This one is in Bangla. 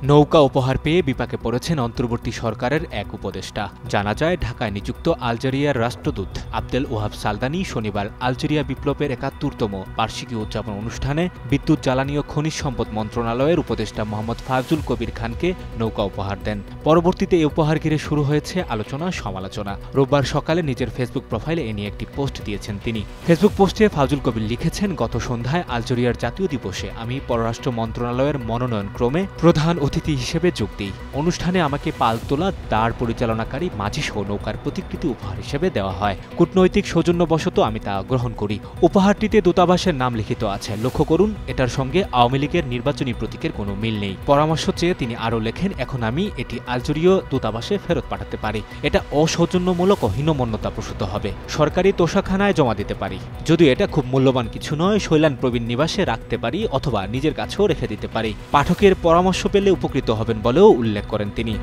নৌকা উপহার পেয়ে বিপাকে পড়েছেন অন্তর্বর্তী সরকারের এক উপদেষ্টা। জানা যায়, ঢাকায় নিযুক্ত আলজেরিয়ার রাষ্ট্রদূত আবদেল ওহাব সালদানি শনিবার আলজেরিয়া বিপ্লবের ৭১তম বার্ষিকী উদযাপন অনুষ্ঠানে বিদ্যুৎ, জ্বালানি ও খনিজ সম্পদ মন্ত্রণালয়ের উপদেষ্টা মোহাম্মদ ফাজুল কবির খানকে নৌকা উপহার দেন। পরবর্তীতে এই উপহার ঘিরে শুরু হয়েছে আলোচনা সমালোচনা। রোববার সকালে নিজের ফেসবুক প্রোফাইলে এ নিয়ে একটি পোস্ট দিয়েছেন তিনি। ফেসবুক পোস্টে ফাজুল কবির লিখেছেন, গত সন্ধ্যায় আলজেরিয়ার জাতীয় দিবসে আমি পররাষ্ট্র মন্ত্রণালয়ের মনোনয়নক্রমে প্রধান অতিথি হিসেবে যোগ দিই। অনুষ্ঠানে আমাকে পালতোলা দাঁড় পরিচালনাকারী মাঝিসহ নৌকার প্রতিকৃতি উপহার হিসেবে দেওয়া হয়। কূটনৈতিক সৌজন্যবশত আমি তা গ্রহণ করি। উপহারটিতে দূতাবাসের নাম লিখিত আছে। লক্ষ্য করুন, এটার সঙ্গে আওয়ামী লীগের নির্বাচনী প্রতীকের কোনো মিল নেই। পরামর্শ চেয়ে তিনি আরও লেখেন, এখন আমি এটি আলজেরীয় দূতাবাসে ফেরত পাঠাতে পারি। এটা অসৌজন্যমূলক ও হীনমন্যতাপ্রসূত হবে। সরকারি তোষাখানায় জমা দিতে পারি। যদিও এটা খুব মূল্যবান কিছু নয়, শৈলান প্রবীণ নিবাসে রাখতে পারি অথবা নিজের কাছেও রেখে দিতে পারি। পাঠকের পরামর্শ পেলে উপকৃত হবেন বলেও উল্লেখ করেন তিনি।